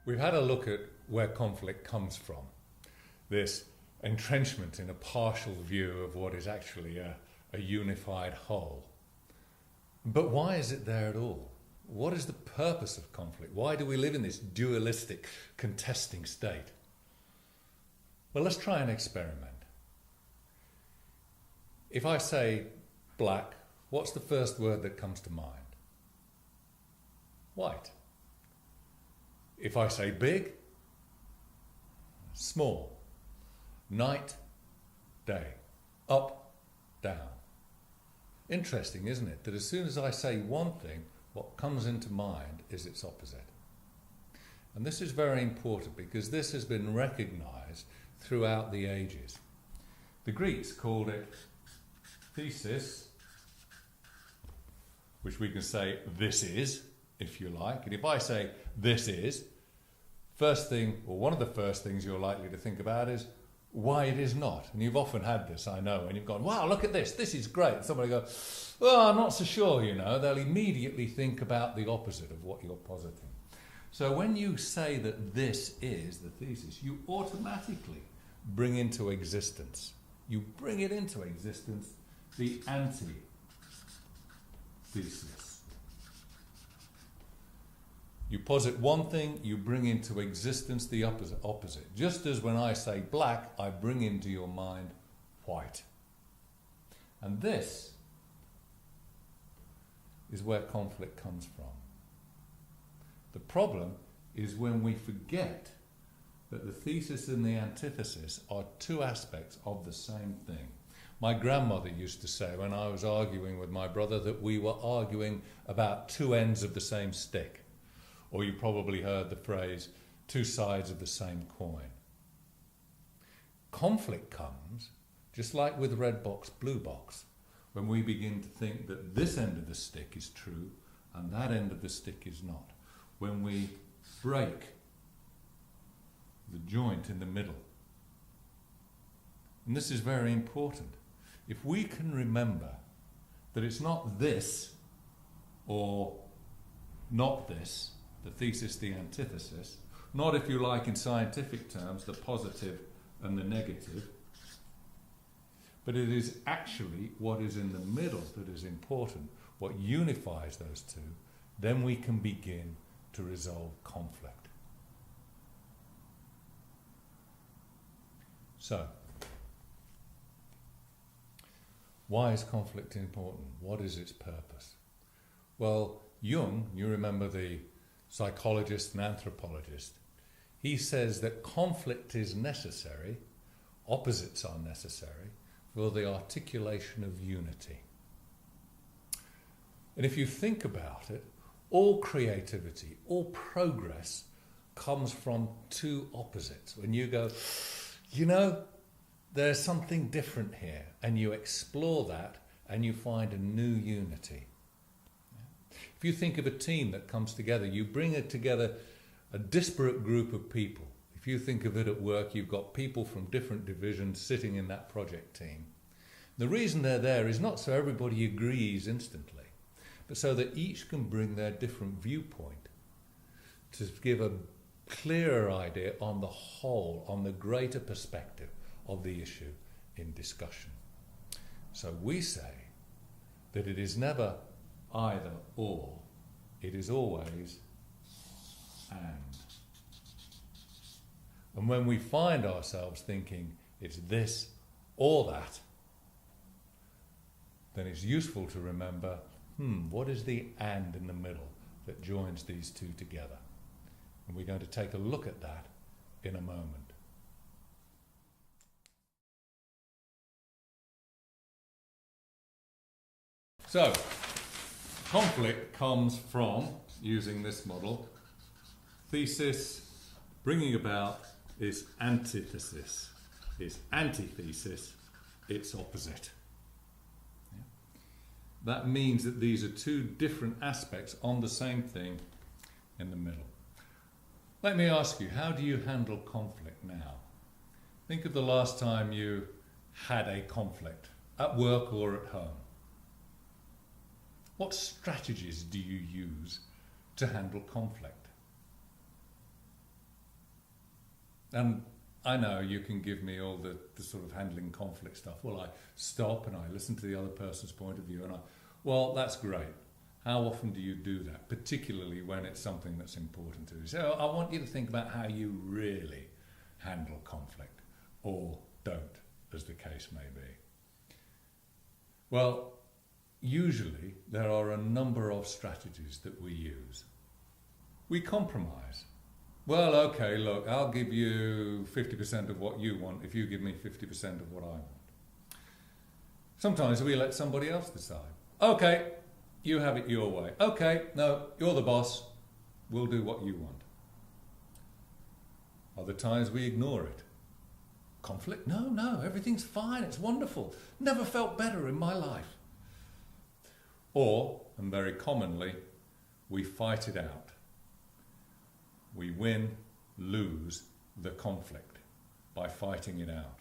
We've had a look at where conflict comes from, this entrenchment in a partial view of what is actually a unified whole. But why is it there at all? What is the purpose of conflict? Why do we live in this dualistic, contesting state? Well, let's try an experiment. If I say black, what's the first word that comes to mind? White. If I say big, small. Night, day. Up, down. Interesting, isn't it, that as soon as I say one thing, what comes into mind is its opposite. And this is very important because this has been recognized throughout the ages. The Greeks called it thesis, which we can say this is, if you like. And if I say this is, first thing, or one of the first things you're likely to think about is why it is not. And you've often had this, I know, and you've gone, wow, look at this is great. And somebody goes, well, I'm not so sure, They'll immediately think about the opposite of what you're positing. So when you say that this is the thesis, you automatically bring into existence. You bring it into existence the anti-thesis. You posit one thing, you bring into existence the opposite. Just as when I say black, I bring into your mind white. And this is where conflict comes from. The problem is when we forget that the thesis and the antithesis are two aspects of the same thing. My grandmother used to say when I was arguing with my brother that we were arguing about two ends of the same stick. Or you probably heard the phrase, two sides of the same coin. Conflict comes, just like with red box, blue box, when we begin to think that this end of the stick is true and that end of the stick is not. When we break the joint in the middle. And this is very important. If we can remember that it's not this or not this, the thesis, the antithesis, not, if you like, in scientific terms, the positive and the negative, but it is actually what is in the middle that is important, what unifies those two, then we can begin to resolve conflict. So, why is conflict important? What is its purpose? Well, Jung, you remember the psychologist and anthropologist, he says that conflict is necessary, opposites are necessary, for the articulation of unity. And if you think about it, all creativity, all progress comes from two opposites. When you go, there's something different here, and you explore that and you find a new unity. If you think of a team that comes together, you bring it together a disparate group of people. If you think of it at work, you've got people from different divisions sitting in that project team. The reason they're there is not so everybody agrees instantly, but so that each can bring their different viewpoint to give a clearer idea on the whole, on the greater perspective of the issue in discussion. So we say that it is never either or, it is always and. And when we find ourselves thinking it's this or that, then it's useful to remember, what is the and in the middle that joins these two together? And we're going to take a look at that in a moment. So, conflict comes from, using this model, thesis bringing about is antithesis, is antithesis, its opposite. Yeah. That means that these are two different aspects on the same thing in the middle. Let me ask you, how do you handle conflict now? Think of the last time you had a conflict, at work or at home. What strategies do you use to handle conflict? And I know you can give me all the sort of handling conflict stuff. Well, I stop and I listen to the other person's point of view, and well, that's great. How often do you do that, particularly when it's something that's important to you? So I want you to think about how you really handle conflict, or don't, as the case may be. Well, usually there are a number of strategies that we use. We compromise. Well, okay, look, I'll give you 50% of what you want if you give me 50% of what I want. Sometimes we let somebody else decide. Okay, you have it your way. Okay, no, you're the boss. We'll do what you want. Other times we ignore it. Conflict? No, everything's fine. It's wonderful. Never felt better in my life. Or, and very commonly, we fight it out. We win, lose the conflict by fighting it out.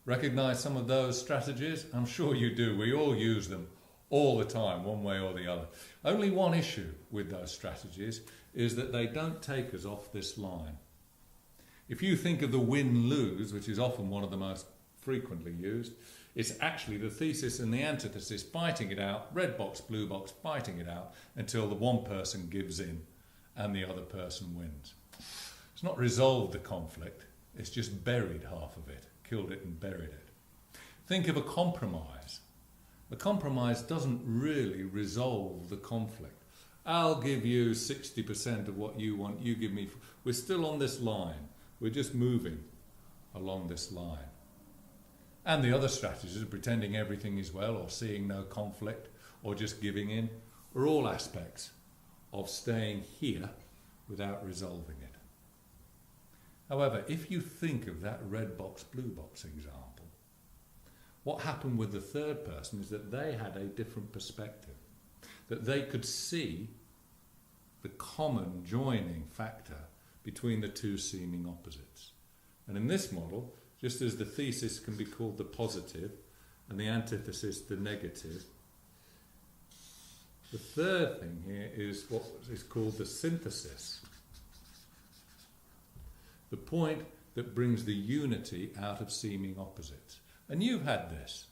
Recognize some of those strategies? I'm sure you do. We all use them all the time, one way or the other. Only one issue with those strategies is that they don't take us off this line. If you think of the win-lose, which is often one of the most frequently used, it's actually the thesis and the antithesis fighting it out, red box, blue box, fighting it out until the one person gives in and the other person wins. It's not resolved the conflict, it's just buried half of it, killed it and buried it. Think of a compromise. A compromise doesn't really resolve the conflict. I'll give you 60% of what you want, you give me... We're still on this line. We're just moving along this line. And the other strategies of pretending everything is well, or seeing no conflict, or just giving in, are all aspects of staying here without resolving it. However, if you think of that red box, blue box example, what happened with the third person is that they had a different perspective, that they could see the common joining factor between the two seeming opposites. And in this model, just as the thesis can be called the positive and the antithesis the negative, the third thing here is what is called the synthesis. The point that brings the unity out of seeming opposites. And you've had this.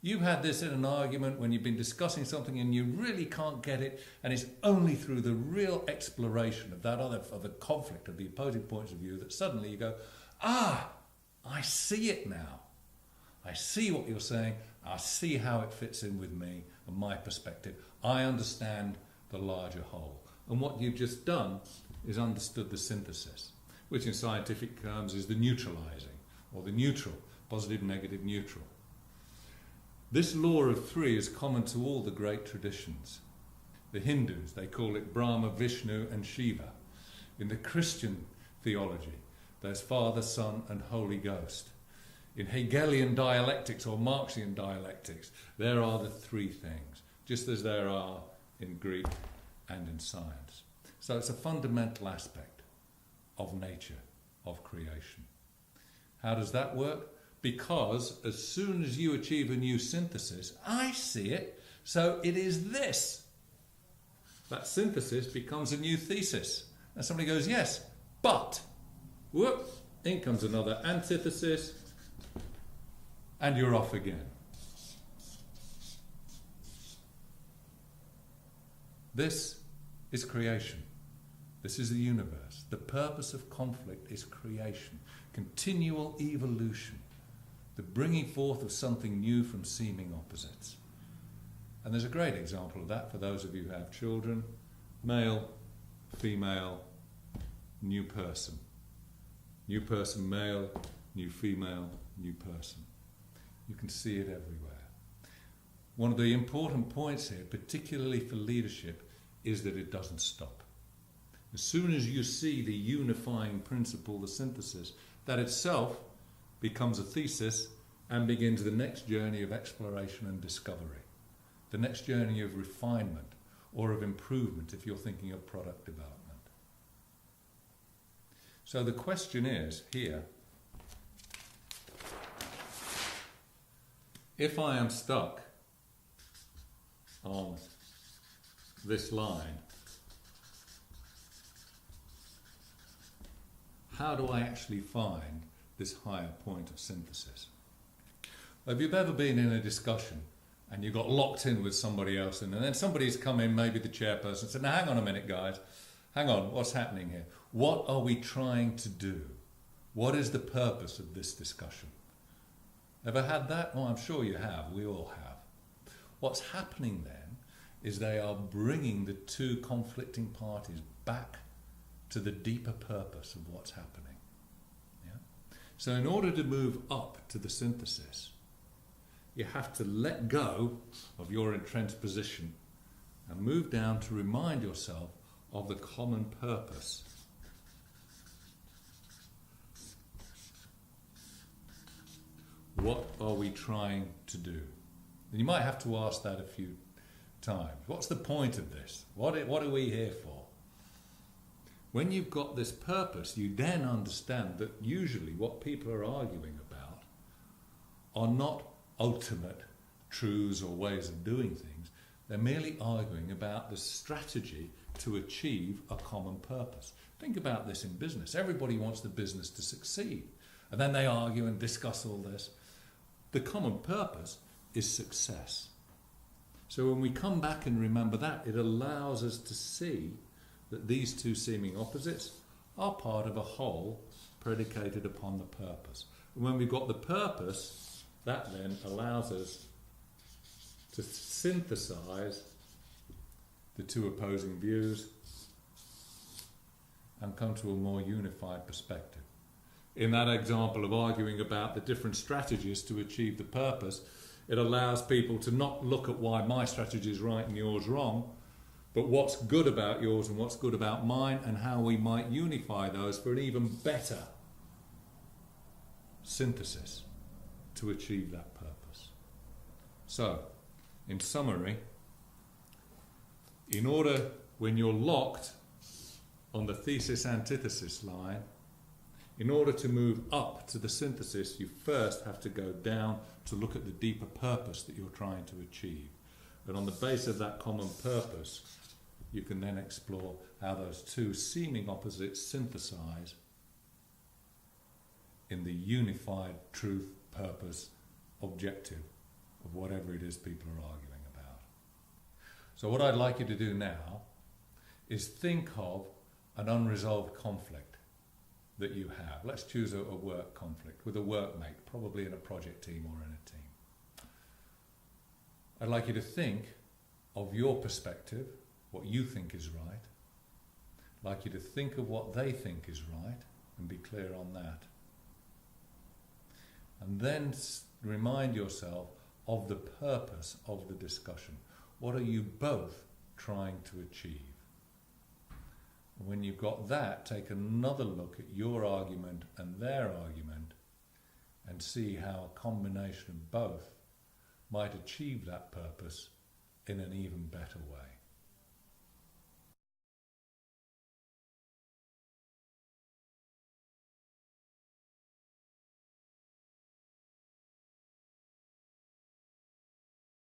You've had this in an argument when you've been discussing something and you really can't get it, and it's only through the real exploration of of the conflict of the opposing points of view that suddenly you go, I see it now. I see what you're saying. I see how it fits in with me and my perspective. I understand the larger whole. And what you've just done is understood the synthesis, which in scientific terms is the neutralizing, or the neutral, positive, negative, neutral. This law of three is common to all the great traditions. The Hindus, they call it Brahma, Vishnu and Shiva. In the Christian theology, there's Father, Son and Holy Ghost. In Hegelian dialectics or Marxian dialectics, there are the three things, just as there are in Greek and in science. So it's a fundamental aspect of nature, of creation. How does that work? Because as soon as you achieve a new synthesis, I see it, so it is this. That synthesis becomes a new thesis. And somebody goes, yes, but, whoop, in comes another antithesis, and you're off again. This is creation. This is the universe. The purpose of conflict is creation, continual evolution, the bringing forth of something new from seeming opposites. And there's a great example of that for those of you who have children. Male, female, new person. New person, male, new female, new person. You can see it everywhere. One of the important points here, particularly for leadership, is that it doesn't stop. As soon as you see the unifying principle, the synthesis, that itself becomes a thesis and begins the next journey of exploration and discovery, the next journey of refinement or of improvement if you're thinking of product development. So the question is here, if I am stuck on this line, how do I actually find this higher point of synthesis? If you've ever been in a discussion and you got locked in with somebody else, and then somebody's come in, maybe the chairperson, said, now hang on a minute guys, hang on, what's happening here? What are we trying to do? What is the purpose of this discussion? Ever had that? Oh, I'm sure you have, we all have. What's happening then is they are bringing the two conflicting parties back to the deeper purpose of what's happening. Yeah? So in order to move up to the synthesis, you have to let go of your entrenched position and move down to remind yourself of the common purpose. What are we trying to do? And you might have to ask that a few times. What's the point of this? What are we here for? When you've got this purpose, you then understand that usually what people are arguing about are not ultimate truths or ways of doing things. They're merely arguing about the strategy to achieve a common purpose. Think about this in business. Everybody wants the business to succeed. And then they argue and discuss all this. The common purpose is success. So when we come back and remember that, it allows us to see that these two seeming opposites are part of a whole predicated upon the purpose. And when we've got the purpose, that then allows us to synthesize the two opposing views and come to a more unified perspective. In that example of arguing about the different strategies to achieve the purpose, it allows people to not look at why my strategy is right and yours wrong, but what's good about yours and what's good about mine, and how we might unify those for an even better synthesis to achieve that purpose. So, in summary, in order, when you're locked on the thesis-antithesis line, in order to move up to the synthesis, you first have to go down to look at the deeper purpose that you're trying to achieve. And on the base of that common purpose, you can then explore how those two seeming opposites synthesize in the unified truth, purpose, objective of whatever it is people are arguing about. So what I'd like you to do now is think of an unresolved conflict that you have. Let's choose a work conflict with a workmate, probably in a project team or in a team. I'd like you to think of your perspective, what you think is right. I'd like you to think of what they think is right and be clear on that. And then remind yourself of the purpose of the discussion. What are you both trying to achieve? And when you've got that, take another look at your argument and their argument and see how a combination of both might achieve that purpose in an even better way.